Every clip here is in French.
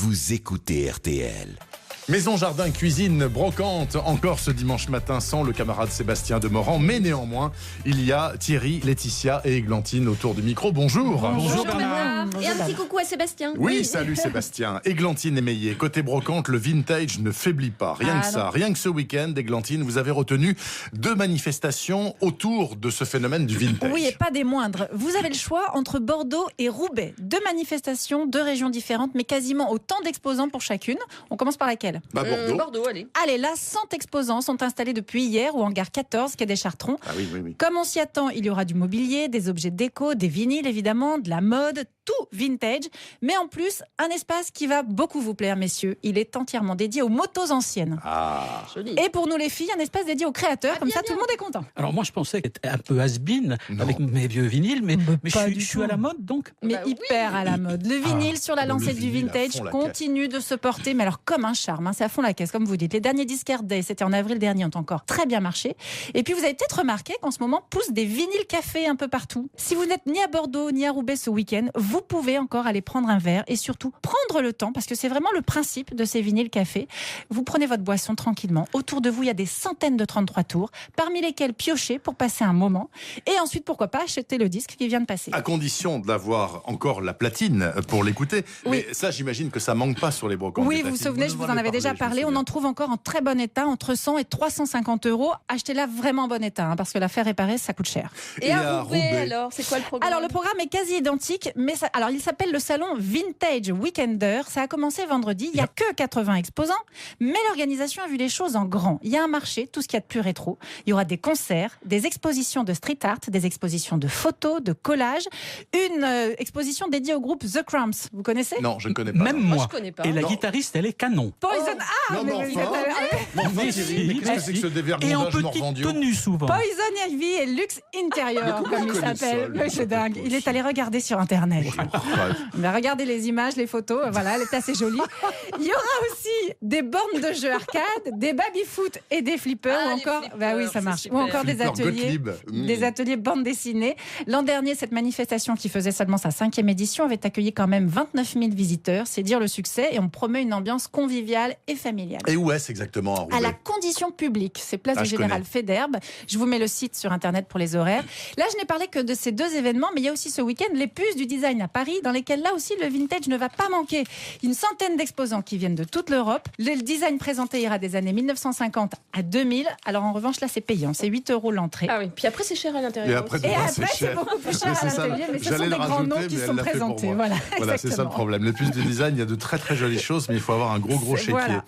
vous écoutez RTL. Maison, jardin, cuisine, brocante, encore ce dimanche matin sans le camarade Sébastien Demorand, mais néanmoins, il y a Thierry, Laetitia et Églantine autour du micro. Bonjour. Bonjour Bernard. Et un petit coucou à Sébastien. Oui, salut Sébastien. Églantine émeillée. Côté brocante, le vintage ne faiblit pas. Rien que ça. Rien que ce week-end, Églantine, vous avez retenu 2 manifestations autour de ce phénomène du vintage. Oui, et pas des moindres. Vous avez le choix entre Bordeaux et Roubaix. 2 manifestations, 2 régions différentes, mais quasiment autant d'exposants pour chacune. On commence par laquelle ? Bordeaux. Bordeaux, allez. Allez, là, 100 exposants sont installés depuis hier au hangar 14, quai des Chartrons. Ah oui. Comme on s'y attend, il y aura du mobilier, des objets déco, des vinyles évidemment, de la mode, tout vintage. Mais en plus, un espace qui va beaucoup vous plaire, messieurs. Il est entièrement dédié aux motos anciennes. Ah. Joli. Et pour nous les filles, un espace dédié aux créateurs. Comme ça, tout le monde est content. Alors moi je pensais être un peu has-been avec mes vieux vinyles, mais je suis à la mode donc. Mais Bah oui. hyper à la mode. Le vinyle sur la lancette du vinyle à vintage fond la continue de se porter, mais alors comme un charme, hein, c'est à fond la caisse, comme vous dites. Les derniers Discard Day, c'était en avril dernier, ont encore très bien marché. Et puis vous avez peut-être remarqué qu'en ce moment poussent des vinyles cafés un peu partout. Si vous n'êtes ni à Bordeaux ni à Roubaix ce week-end, vous pouvez encore aller prendre un verre et surtout prendre le temps, parce que c'est vraiment le principe de ces vinyles cafés. Vous prenez votre boisson tranquillement. Autour de vous, il y a des centaines de 33 tours, parmi lesquels piocher pour passer un moment. Et ensuite, pourquoi pas acheter le disque qui vient de passer. À condition d'avoir encore la platine pour l'écouter. Oui. Mais ça, j'imagine que ça manque pas sur les brocantes. Oui, des vous vous platines. souvenez, je vous en avais déjà parlé. On en trouve encore en très bon état, entre 100 et 350 €. Achetez-la vraiment en bon état, hein, parce que la faire réparer, ça coûte cher. Et à Roubaix, alors, c'est quoi le programme? Alors, le programme est quasi identique, mais alors, il s'appelle le salon Vintage Weekender. Ça a commencé vendredi. Il n'y a que 80 exposants, mais l'organisation a vu les choses en grand. Il y a un marché, tout ce qu'il y a de plus rétro. Il y aura des concerts, des expositions de street art, des expositions de photos, de collages, une exposition dédiée au groupe The Cramps. Vous connaissez ? Non, je ne connais pas. Même Moi, moi. je connais pas. Et la Non. guitariste, elle est canon. Poison. Non, mais vous enfin. êtes- Mais enfin, Mais Thierry, si, mais qu'est-ce que c'est que ce et en dévergondage petite morvandio? tenue souvent. Poison Ivy et Luxe Interior, comment comme il il connaît s'appelle. ça, lui? Oui, c'est dingue. Il est allé regarder sur Internet. Bref. Mais regardez les images, les photos, voilà, elle est assez jolie. Il y aura aussi des bornes de jeux arcade, des baby-foot et des flippers, Ah, ou les encore, flippers, bah oui, ça c'est marche, super. ou encore des Flipper ateliers, Gottlieb. des ateliers bande dessinée. L'an dernier, cette manifestation qui faisait seulement sa 5e édition avait accueilli quand même 29 000 visiteurs. C'est dire le succès, et on promet une ambiance conviviale et familiale. Et où est-ce exactement à Roubaix? À la condition publique, c'est place Ah, du je Général connais. Féderbe. Je vous mets le site sur Internet pour les horaires. Là, je n'ai parlé que de ces 2 événements, mais il y a aussi ce week-end les puces du design à Paris, dans lesquelles là aussi le vintage ne va pas manquer. Une centaine d'exposants qui viennent de toute l'Europe. Le design présenté ira des années 1950 à 2000. Alors en revanche, là, c'est payant. C'est 8 € l'entrée. Ah oui, puis après, c'est cher à Et l'intérieur. après, aussi. Et demain, après, c'est cher. beaucoup plus cher Mais à c'est ça, l'atelier, mais ce j'allais sont le des grands rajouter, noms mais qui elle sont l'a fait pour présentés. moi. Voilà, Voilà, c'est ça le exactement. problème. Les puces de design, il y a de très très jolies choses, mais il faut avoir un gros chéquier. Voilà.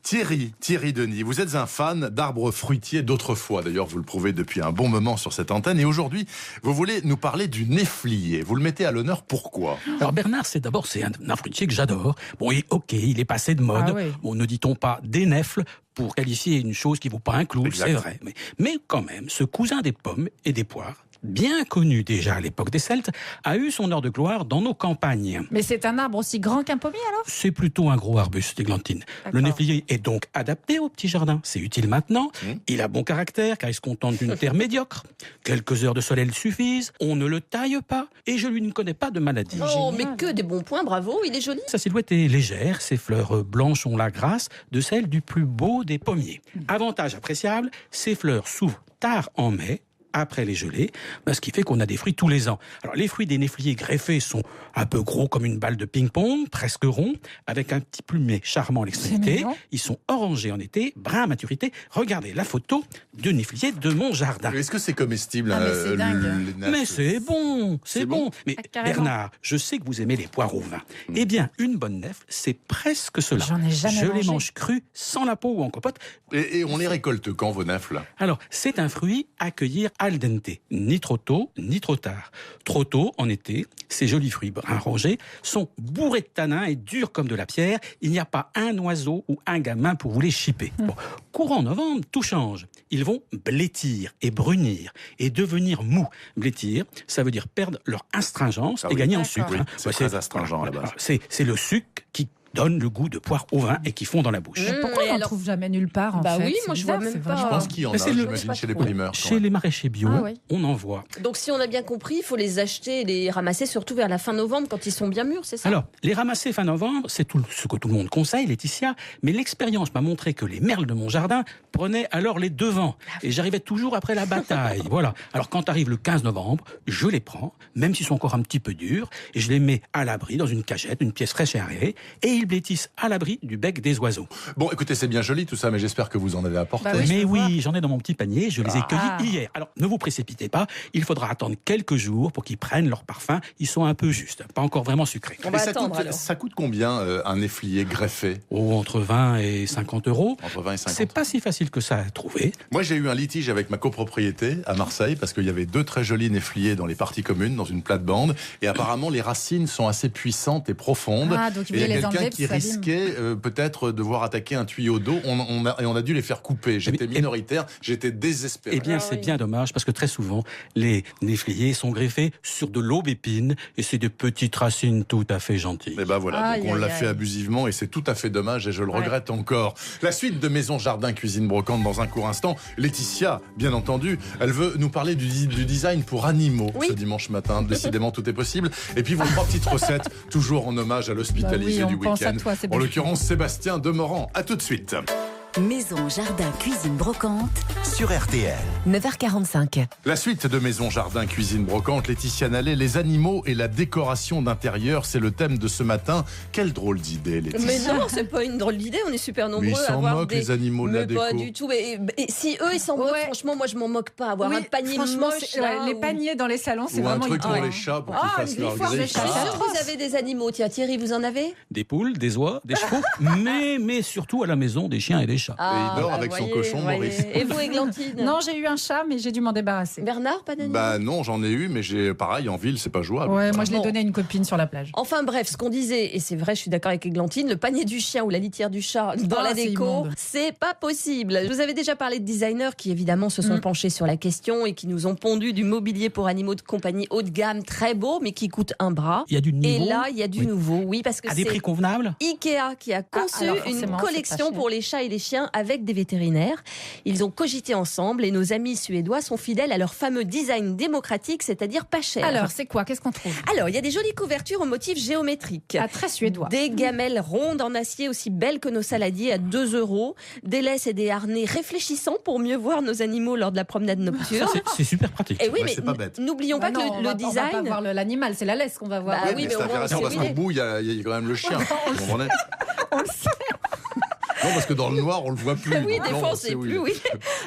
Thierry Denis, vous êtes un fan d'arbres fruitiers d'autrefois. D'ailleurs, vous le prouvez depuis un bon moment sur cette antenne. Et aujourd'hui, vous voulez nous parler du néflier. Vous le mettez à l'honneur, pourquoi? Alors Bernard, c'est un fruitier que j'adore. Bon, et ok, il est passé de mode. Ah oui. Bon, ne dit-on pas des nèfles pour qualifier une chose qui vaut pas un clou, Exact. c'est vrai. Mais quand même, ce cousin des pommes et des poires, bien connu déjà à l'époque des Celtes, a eu son heure de gloire dans nos campagnes. Mais c'est un arbre aussi grand qu'un pommier, alors ? C'est plutôt un gros arbuste, Églantine. Le D'accord. néflier est donc adapté au petit jardin. C'est utile maintenant. Il a bon caractère car il se contente d'une terre médiocre. Quelques heures de soleil le suffisent. On ne le taille pas et je lui ne connais pas de maladie. Oh, mais Génial. que des bons points, bravo, il est joli. Sa silhouette est légère, ses fleurs blanches ont la grâce de celle du plus beau des pommiers. Avantage appréciable, ses fleurs s'ouvrent tard en mai, après les gelées, ce qui fait qu'on a des fruits tous les ans. Alors les fruits des néfliers greffés sont un peu gros comme une balle de ping-pong, presque ronds, avec un petit plumet charmant à l'extrémité. mignon. Ils sont orangés en été, bruns à maturité. Regardez la photo de néflier de mon jardin. Est-ce que c'est comestible? Ah, mais c'est dingue. les nefs? Mais c'est bon, C'est c'est bon. bon. Mais Ah, carrément. Bernard, je sais que vous aimez les poires au vin. Eh bien, une bonne nefle, c'est presque cela. J'en ai jamais Je les mangé. mange crus, sans la peau ou en compote. Et on les récolte quand, vos nefles? Alors, c'est un fruit à cueillir al dente, ni trop tôt, ni trop tard. Trop tôt, en été, ces jolis fruits bruns rangés sont bourrés de tanins et durs comme de la pierre. Il n'y a pas un oiseau ou un gamin pour vous les chipper. Bon, courant novembre, tout change. Ils vont blétir et brunir et devenir mous. Blétir, ça veut dire perdre leur astringence Ah et oui. gagner en D'accord. sucre. Oui, hein. c'est très astringent à la base. C'est le sucre qui donnent le goût de poire au vin et qui font dans la bouche. Pourquoi on alors- n'en trouve jamais nulle part en fait? Oui, C'est moi je vois bizarre, même c'est pas. Je vraiment- pense qu'il y en Mais a, c'est le- j'imagine, chez les primeurs. quand Chez même. les maraîchers bio, Ah oui. on en voit. Donc si on a bien compris, il faut les acheter et les ramasser surtout vers la fin novembre quand ils sont bien mûrs, c'est ça? Alors, les ramasser fin novembre, c'est tout ce que tout le monde conseille, Laetitia, mais l'expérience m'a montré que les merles de mon jardin prenaient alors les devants, et j'arrivais toujours après la bataille. Voilà. Alors, quand arrive le 15 novembre, je les prends, même s'ils sont encore un petit peu durs, et je les mets à l'abri dans une cagette, une pièce fraîche et aérée, et ils blétissent à l'abri du bec des oiseaux. Bon, écoutez, c'est bien joli tout ça, mais j'espère que vous en avez apporté. Bah oui, je Mais peux voir. oui, j'en ai dans mon petit panier, je les ai Ah. cueillis hier. Alors, ne vous précipitez pas, il faudra attendre quelques jours pour qu'ils prennent leur parfum. Ils sont un peu justes, pas encore vraiment sucrés. On Et va ça attendre coûte, alors. ça coûte combien un néflier greffé? Oh, entre 20 et 50 euros. Entre 20 et 50. C'est pas si facile que ça à trouver. Moi, j'ai eu un litige avec ma copropriété à Marseille parce qu'il y avait 2 très jolis néfliers dans les parties communes, dans une plate-bande. Et apparemment, les racines sont assez puissantes et profondes. Ah, donc il et il y voulait a les quelqu'un enlever, qui puis ça abîme. risquait peut-être devoir attaquer un tuyau d'eau. On a dû les faire couper. J'étais Et- minoritaire, j'étais désespéré. Eh bien, Ah c'est oui. bien dommage parce que très souvent, les néfliers sont greffés sur de l'aubépine et c'est des petites racines tout à fait gentilles. Et ben voilà, Aïe, donc on aïe, l'a aïe. fait abusivement et c'est tout à fait dommage et je le Ouais. regrette encore. La suite de Maison Jardin Cuisine Brocante dans un court instant. Laetitia, bien entendu, elle veut nous parler du design pour animaux Oui. ce dimanche matin. Décidément, tout est possible. Et puis vos 3 petites recettes, toujours en hommage à l'hospitalisé Bah oui, du on pense à week-end. toi, En Sébastien. l'occurrence, Sébastien Demorand. À tout de suite. Maison, jardin, cuisine, brocante, Sur RTL. 9h45. La suite de Maison Jardin Cuisine Brocante, Laetitia Nallet, les animaux et la décoration d'intérieur, c'est le thème de ce matin. Quelle drôle d'idée, Laetitia. Mais non, c'est pas une drôle d'idée, on est super nombreux Mais ils à s'en avoir moquent, des... les animaux de la Mais pas déco. du tout. Mais si eux, ils s'en moquent, Ouais. franchement, moi, je m'en moque pas. Avoir un panier franchement, moche, c'est- là, les où- paniers dans les salons, c'est Ou un vraiment truc une- pour ouais. les chats pour Ah, qu'ils fassent une leur griffoire, grille. des Je suis chats. sûre que vous avez des animaux. Tiens, Thierry, vous en avez? Des poules, des oies, des chevaux, mais surtout à la maison des chiens et des chats. il dort avec son cochon, Maurice. Et vous, Églantine? Non, j'ai eu un chat, mais j'ai dû m'en débarrasser. Bernard, pas d'animal? Bah non, j'en ai eu, mais j'ai pareil en ville, c'est pas jouable. Ouais, moi je l'ai Bon. donné à une copine sur la plage. Enfin bref, ce qu'on disait, et c'est vrai, je suis d'accord avec Églantine, le panier du chien ou la litière du chat dans Ah, la c'est déco, immonde. c'est pas possible. Je vous avais déjà parlé de designers qui évidemment se sont penchés sur la question et qui nous ont pondu du mobilier pour animaux de compagnie haut de gamme, très beau, mais qui coûte un bras. Il y a du Et niveau là, il y a du Oui. nouveau, oui, parce que à des c'est prix convenables. Ikea qui a conçu alors une forcément, c'est collection pas cher. pour les chats et les chiens avec des vétérinaires. Ils ont cogité ensemble et nos amis suédois sont fidèles à leur fameux design démocratique, c'est-à-dire pas cher. Alors, c'est quoi? Qu'est-ce qu'on trouve? Alors, il y a des jolies couvertures au motif géométrique. Ah, très suédois. Des gamelles rondes en acier aussi belles que nos saladiers à 2 €. Des laisses et des harnais réfléchissants pour mieux voir nos animaux lors de la promenade Ça, nocturne. c'est super pratique. Et oui, Ouais, mais c'est pas bête. n'oublions pas Bah non, que on le va- On va pas design... voir l'animal, c'est la laisse qu'on va voir. Bah Ouais, oui, mais mais c'est au moins, intéressant c'est parce une qu'au idée. bout, il y a quand même le chien. Vous comprenez On le sait. Non, parce que dans le noir, on le voit plus. Oui, Donc des là, fois, on on sait sait où plus, il est. oui.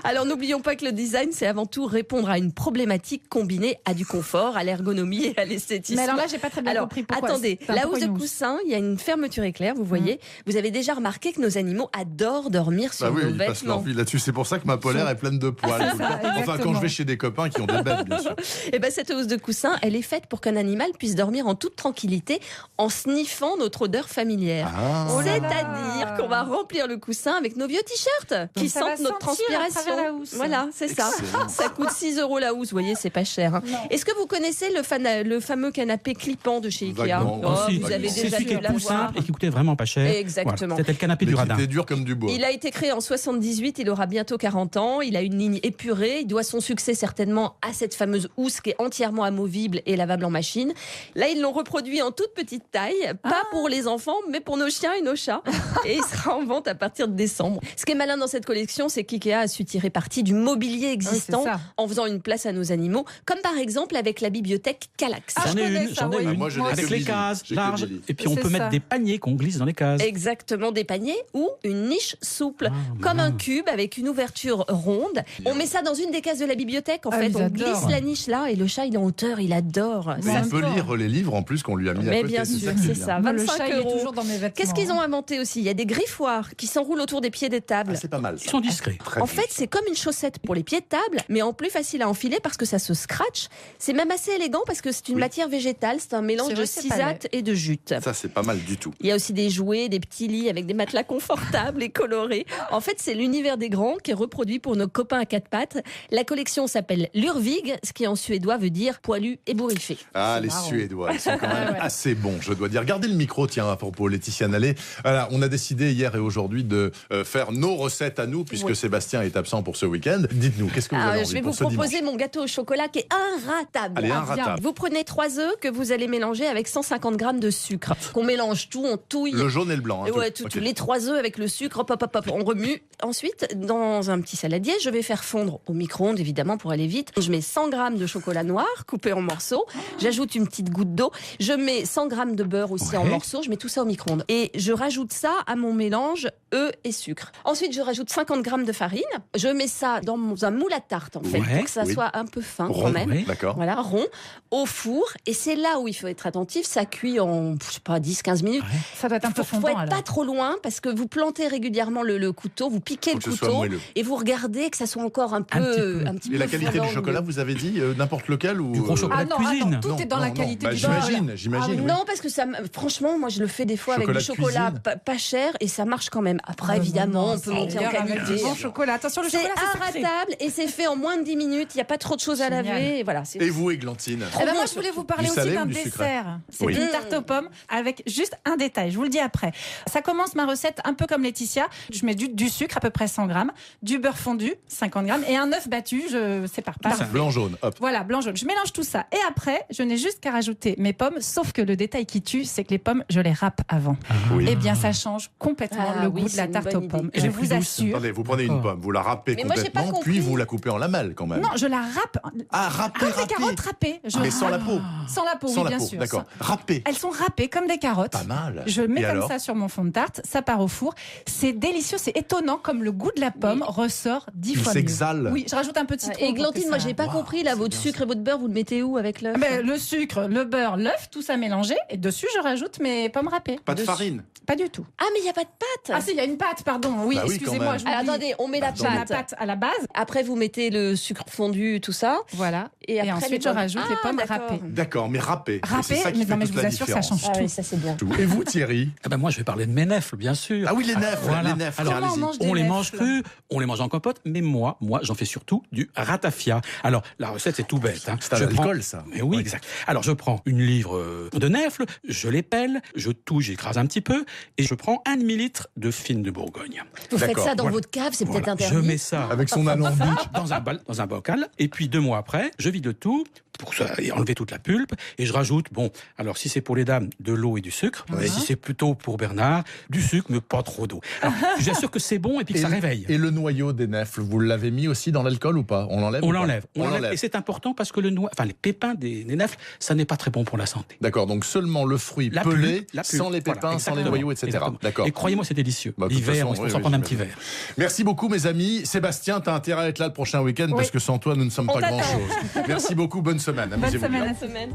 Alors, n'oublions pas que le design, c'est avant tout répondre à une problématique combinée à du confort, à l'ergonomie et à l'esthétisme. Mais alors là, j'ai pas très bien Alors, compris pourquoi. attendez, C'est un la pourquoi housse de une housse. coussin, il y a une fermeture éclair, vous voyez. Vous avez déjà remarqué que nos animaux adorent dormir sur Bah oui, nos ils passent leur vêtements. vie là-dessus. C'est pour ça que ma polaire est pleine de poils. tout le temps. Enfin, quand exactement. je vais chez des copains qui ont des bêtes, bien sûr. Et ben cette housse de coussin, elle est faite pour qu'un animal puisse dormir en toute tranquillité en sniffant notre odeur familière. Ah. Oh là là. C'est-à-dire qu'on va remplir le coussin avec nos vieux t-shirts qui ça va sentent notre sentir à transpiration. travers la housse. Voilà, c'est ça. Excellent. Ça coûte 6 € la housse, vous voyez, c'est pas cher. hein. Non. Est-ce que vous connaissez le fameux canapé clippant de chez Ikea? Vaguement, Oh, aussi. vous avez c'est déjà celui qui dû est tout l'avoir. simple et qui coûtait vraiment pas cher. Exactement. Voilà. C'était le canapé Mais du qui radin. était dur comme du bois. Il a été créé en 78, il aura bientôt 40 ans, il a une ligne épurée, il doit son succès certainement à cette fameuse housse qui est entièrement amovible et lavable en machine. Là, ils l'ont reproduit en toute petite taille, pas pour les enfants, mais pour nos chiens et nos chats. Et il sera en vente à partir de décembre. Ce qui est malin dans cette collection, c'est qu'IKEA a su tirer parti du mobilier existant c'est ça. en faisant une place à nos animaux, comme par exemple avec la bibliothèque Calax. Ah, J'en je ai connais une, ça, j'en ai oui. une. Moi, je n'ai Avec que les Billy. cases J'ai que larges. Billy. Et puis on C'est peut ça. mettre des paniers qu'on glisse dans les cases. Exactement, des paniers ou une niche souple, Ah, comme bien. un cube avec une ouverture ronde. On met ça dans une des cases de la bibliothèque, en Ah, fait. ils On adorent. glisse la niche là et le chat, il est en hauteur, il adore. Mais Ça il me peut sort. lire les livres en plus qu'on lui a mis à Mais côté. bien c'est sûr, ça qui est c'est bien. ça. Moi, le 25 chat, il est €. toujours dans mes vêtements. Qu'est-ce qu'ils ont inventé aussi? Il y a des griffoirs qui s'enroulent autour des pieds des tables. Ah, c'est pas mal. Ils Ça. sont discrets. Très En bien. fait, c'est comme une chaussette pour les pieds de table, mais en plus facile à enfiler parce que ça se scratch. C'est même assez élégant parce que c'est une Oui. matière végétale. C'est un mélange C'est de vrai, c'est pas cisate et de jute. Ça, c'est pas mal du tout. Il y a aussi des jouets, des petits lits avec des matelas confortables et colorés. En fait, c'est l'univers des grands qui est reproduit pour nos copains à quatre pattes. La collection s'appelle Lurvig, ce qui en suédois veut dire poilu et bourriffé. Ah, C'est les marrant. Suédois, ils sont quand même Ouais. assez bons, je dois dire. Gardez le micro, tiens, à propos, Laetitia Nallet. Voilà, on a décidé hier et aujourd'hui de faire nos recettes à nous, puisque Oui. Sébastien est absent pour ce week-end. Dites-nous, qu'est-ce que vous Alors, avez je envie vais pour vous ce proposer dimanche? mon gâteau au chocolat qui est inratable. Allez, Ah, inratable. bien. Vous prenez 3 œufs que vous allez mélanger avec 150 grammes de sucre. Qu'on mélange tout, on touille. Le jaune et le blanc. hein, Et ouais, tout. tout, Ok. les 3 œufs avec le sucre, hop, hop, hop, hop, on remue. Ensuite, dans un petit saladier, je vais faire fondre au micro-ondes, évidemment, pour aller vite. Je mets 100 grammes de chocolat noir coupé en morceaux. J'ajoute une petite goutte d'eau. Je mets 100 grammes de beurre aussi en Ouais. morceaux. Je mets tout ça au micro-ondes. Et je rajoute ça à mon mélange œufs et sucre. Ensuite, je rajoute 50 grammes de farine. Je mets ça dans un moule à tarte, en fait, Ouais, pour que ça oui. soit un peu fin Rond, quand même. oui. D'accord. Voilà, rond, au four. Et c'est là où il faut être attentif. Ça cuit en, je sais pas, 10-15 minutes. Ça doit être un peu Il faut fondant être alors. pas trop loin parce que vous plantez régulièrement le couteau, vous piquez Faut le que ce soit couteau moelleux. et vous regardez que ça soit encore un petit peu. petit Et la peu qualité fondant du au chocolat, milieu. vous avez dit n'importe lequel ou Du gros chocolat. Ah de non, cuisine. attends, tout est dans la qualité Bah, du beurre. j'imagine, oui. Non, parce que ça, franchement, moi je le fais des fois avec Chocolat du de chocolat cuisine. pas cher et ça marche quand même. Après, Ah, évidemment, non, on peut c'est monter en meilleur avec qualité. du bon chocolat. Attention, le C'est chocolat, c'est sacré. inratable et c'est fait en moins de 10 minutes. Il n'y a pas trop de choses à Génial. laver. Et voilà, Et vous, Églantine Eh ben moi, bon, je voulais vous parler du aussi salé d'un ou du sucré? dessert. C'est Oui. une tarte aux pommes avec juste un détail. Je vous le dis après. Ça commence ma recette un peu comme Laetitia. Je mets du sucre, à peu près 100 grammes, du beurre fondu, 50 grammes, et un œuf battu. Je sépare pas. Blanc-jaune, hop. Voilà, blanc-jaune. Je mélange tout ça. Et après, je n'ai juste qu'à rajouter mes pommes. Sauf que le détail qui tue, c'est que les pommes, je les râpe avant. Oui. Eh bien, ça change complètement Ah le oui, goût de c'est la une tarte bonne aux pommes. idée. Elle Je est vous plus douce. assure. Attendez, vous prenez une D'accord. pomme, vous la râpez Mais moi, j'ai pas complètement, puis compris. vous la coupez en lamelles quand même. Non, je la râpe. Ah, râpée, Comme des râpée. carottes râpées. Je Mais sans la râpe. peau. Sans la peau, Sans oui, la bien peau, sûr. d'accord. Râpée. Elles sont râpées comme des carottes. Pas mal. Je mets Et comme alors ça sur mon fond de tarte, ça part au four. C'est délicieux, c'est étonnant comme le goût de la pomme ressort 10 Il fois mieux. s'exhale. Oui, je rajoute un peu de citron. Et pour que Glantine, moi ça- j'ai pas Wow, compris là, c'est votre bien sucre et votre beurre, vous le mettez où avec l'œuf? Ben, le sucre, le beurre, l'œuf, tout ça mélangé. Et dessus, je rajoute mes pommes râpées. Pas de Dessus. farine. Pas du tout. Ah, mais il n'y a pas de pâte. Ah si, il y a une pâte, pardon. Oui, Bah oui, excusez-moi, quand même. je Alors, l'oublie. attendez, on met la J'ai la pâte. pâte à la base. Après, vous mettez le sucre fondu, tout ça. Voilà. Et, après, ensuite, les je pommes. rajoute les Ah, pommes d'accord. râpées. D'accord, mais râpée. Et Râpées, c'est ça qui mais fait non, mais toute je vous la assure, ça différence. change Ah tout. oui, ça c'est bien. Et vous, Thierry? Ah ben moi, je vais parler de mes nèfles, bien sûr. Ah oui, les nèfles, Voilà. les nèfles. Alors, tiens, Comment on allez-y. mange des On les nèfles mange crus, on les mange en compote, mais moi, j'en fais surtout du ratafia. Alors, la recette, c'est tout bête. Hein. C'est à Je l'alcool, prends- ça. Mais oui, Ouais. exact. Alors, je prends une livre de nèfles, je les pèle, je touille, j'écrase un petit peu, et je prends un demi-litre de fine de Bourgogne. Vous faites D'accord, ça dans voilà. votre cave, c'est Voilà. peut-être Je interdit. mets ça Avec son alambic. dans un bocal, et puis 2 mois après, je vide le tout pour ça, et enlever toute la pulpe, et je rajoute, bon, alors si c'est pour les dames, de l'eau et du sucre, Oui. si c'est plutôt pour Bernard, du sucre, mais pas trop d'eau. Alors, j'assure que c'est bon et puis que ça réveille. Et le noyau des nèfles, vous l'avez mis aussi dans l'alcool ou pas? On l'enlève? On ou pas l'enlève. On l'enlève. Et c'est important parce que les pépins des nèfles, ça n'est pas très bon pour la santé. D'accord, donc seulement le fruit La pelé, pulpe, la pulpe, sans les voilà, pépins, sans les exactement, noyaux, etc. exactement. D'accord. Et croyez-moi, c'est délicieux. Bah, de toute L'hiver, façon, on se oui, prend oui, prendre un petit j'imagine. verre. Merci beaucoup, mes amis. Sébastien, t'as intérêt à être là le prochain week-end Oui. parce que sans toi, nous ne sommes On pas t'attend. grand-chose. Merci beaucoup, bonne semaine. Bonne Amusez-vous bien. semaine à Semaine.